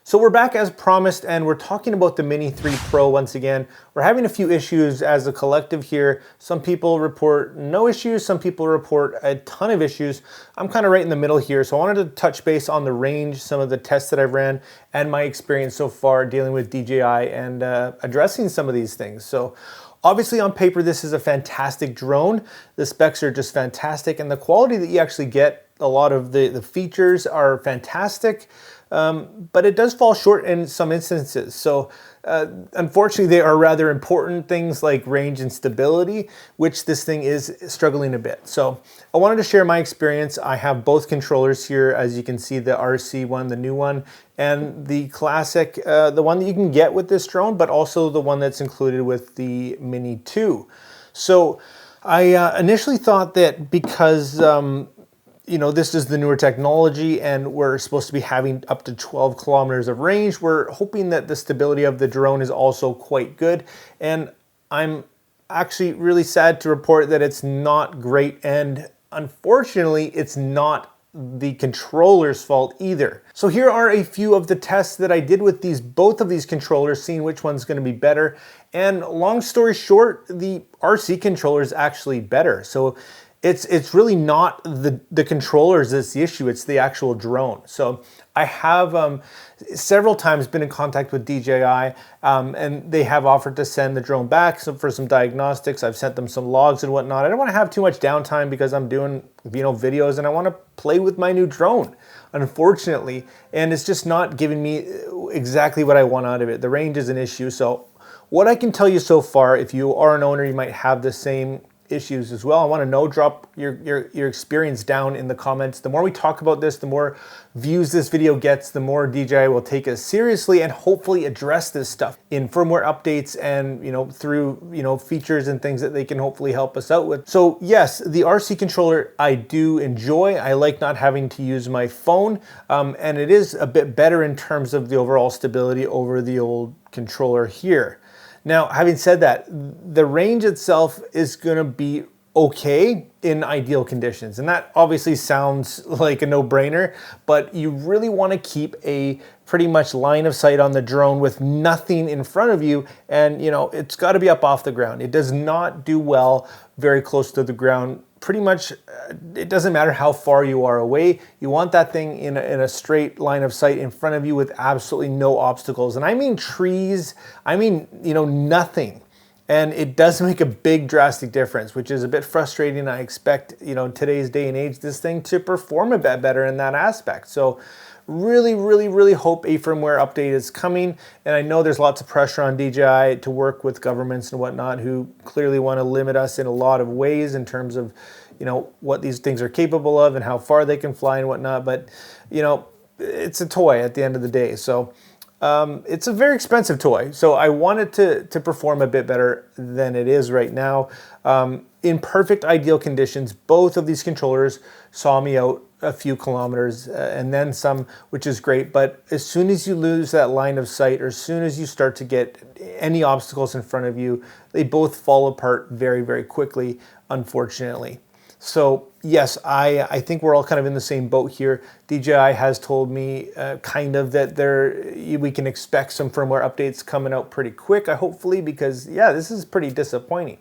So we're back as promised, and we're talking about the Mini 3 Pro once again. We're having a few issues as a collective here. Some people report no issues, some people report a ton of issues. I'm kind of right in the middle here, so I wanted to touch base on the range, some of the tests that I've ran, and my experience so far dealing with DJI and addressing some of these things. So obviously on paper, this is a fantastic drone. The specs are just fantastic, and the quality that you actually get, a lot of the features are fantastic. But it does fall short in some instances. So unfortunately, they are rather important things like range and stability, which this thing is struggling a bit. So I wanted to share my experience. I have both controllers here, as you can see, the RC one, the new one, and the classic, the one that you can get with this drone, but also the one that's included with the Mini 2. So I initially thought that because you know, this is the newer technology and we're supposed to be having up to 12 kilometers of range, we're hoping that the stability of the drone is also quite good. And I'm actually really sad to report that it's not great. And unfortunately, it's not the controller's fault either. So here are a few of the tests that I did with both of these controllers, seeing which one's going to be better. And long story short, the RC controller is actually better. So it's really not the controllers that's the issue, it's the actual drone. So I have several times been in contact with DJI and they have offered to send the drone back for some diagnostics. I've sent them some logs and whatnot. I don't want to have too much downtime because I'm doing videos and I want to play with my new drone, unfortunately. And it's just not giving me exactly what I want out of it. The range is an issue. So what I can tell you so far, if you are an owner, you might have the same issues as well. I want to know, drop your experience down in the comments. The more we talk about this, the more views this video gets, the more DJI will take us seriously and hopefully address this stuff in firmware updates and through features and things that they can hopefully help us out with. So yes, the RC controller I do enjoy. I like not having to use my phone, and it is a bit better in terms of the overall stability over the old controller here. Now, having said that, the range itself is going to be okay in ideal conditions. And that obviously sounds like a no-brainer, but you really want to keep a pretty much line of sight on the drone with nothing in front of you. And, it's got to be up off the ground. It does not do well very close to the ground. Pretty much, it doesn't matter how far you are away. You want that thing in a straight line of sight in front of you with absolutely no obstacles. And I mean trees, I mean, nothing. And it does make a big drastic difference, which is a bit frustrating. I expect, today's day and age, this thing to perform a bit better in that aspect. So really, really, really hope a firmware update is coming. And I know there's lots of pressure on DJI to work with governments and whatnot who clearly want to limit us in a lot of ways in terms of, what these things are capable of and how far they can fly and whatnot. But, it's a toy at the end of the day. So it's a very expensive toy. So I want it to perform a bit better than it is right now. In perfect ideal conditions, both of these controllers saw me out a few kilometers and then some, which is great. But as soon as you lose that line of sight, or as soon as you start to get any obstacles in front of you, they both fall apart very, very quickly, unfortunately. So yes, I think we're all kind of in the same boat here. DJI has told me kind of that we can expect some firmware updates coming out pretty quick, hopefully, because yeah, this is pretty disappointing.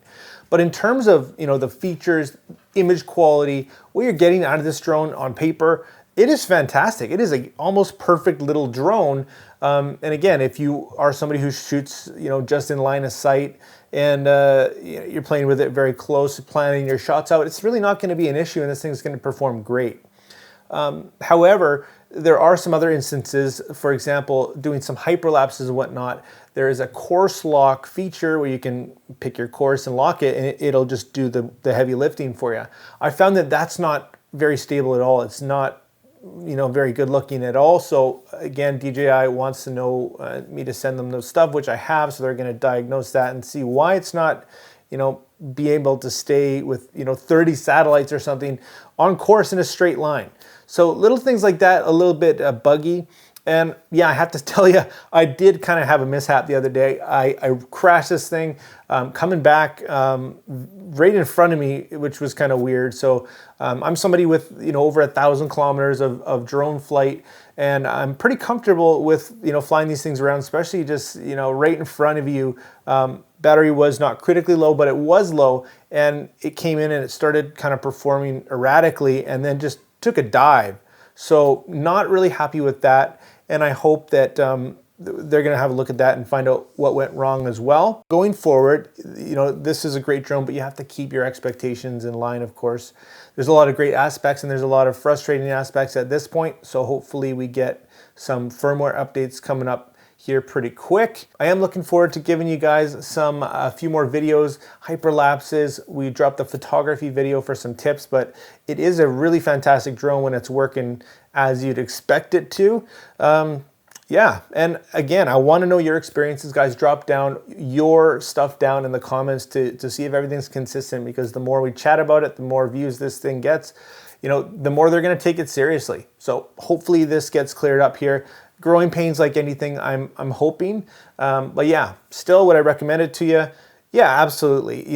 But in terms of the features, image quality, what you're getting out of this drone on paper, it is fantastic. It is a almost perfect little drone. And again, if you are somebody who shoots just in line of sight and you're playing with it very close, planning your shots out, it's really not going to be an issue, and this thing's going to perform great. However, there are some other instances, for example, doing some hyperlapses and whatnot. There is a course lock feature where you can pick your course and lock it, and it'll just do the heavy lifting for you. I found that that's not very stable at all. It's not very good looking at all. So again, DJI wants to know me to send them those stuff, which I have. So they're going to diagnose that and see why it's not, be able to stay with, 30 satellites or something on course in a straight line. So little things like that, a little bit buggy. And yeah, I have to tell you, I did kind of have a mishap the other day. I crashed this thing coming back right in front of me, which was kind of weird. So I'm somebody with over 1,000 kilometers of drone flight, And I'm pretty comfortable with, flying these things around, especially just, right in front of you. Battery was not critically low, but it was low, and it came in and it started kind of performing erratically and then just took a dive. So not really happy with that, and I hope that they're going to have a look at that and find out what went wrong as well. Going forward, this is a great drone, but you have to keep your expectations in line, of course. There's a lot of great aspects and there's a lot of frustrating aspects at this point, so hopefully we get some firmware updates coming up here pretty quick. I am looking forward to giving you guys a few more videos, hyperlapses. We dropped the photography video for some tips, but it is a really fantastic drone when it's working as you'd expect it to. Yeah, and again, I want to know your experiences, guys. Drop down your stuff down in the comments to see if everything's consistent, because the more we chat about it, the more views this thing gets, the more they're going to take it seriously. So hopefully this gets cleared up here. Growing pains like anything, I'm hoping. But yeah, still would I recommend it to you? Yeah, absolutely.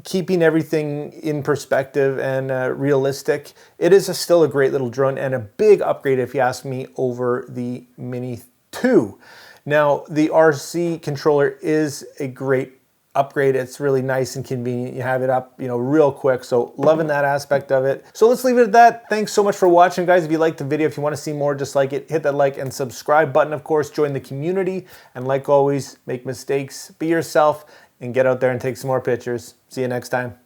Keeping everything in perspective and realistic, it is still a great little drone and a big upgrade, if you ask me, over the Mini 2. Now, the RC controller is a great upgrade. It's really nice and convenient. You have it up, real quick. So loving that aspect of it. So let's leave it at that. Thanks so much for watching, guys. If you liked the video, if you want to see more just like it, hit that like and subscribe button, of course. Join the community. And like always, make mistakes, be yourself, and get out there and take some more pictures. See you next time.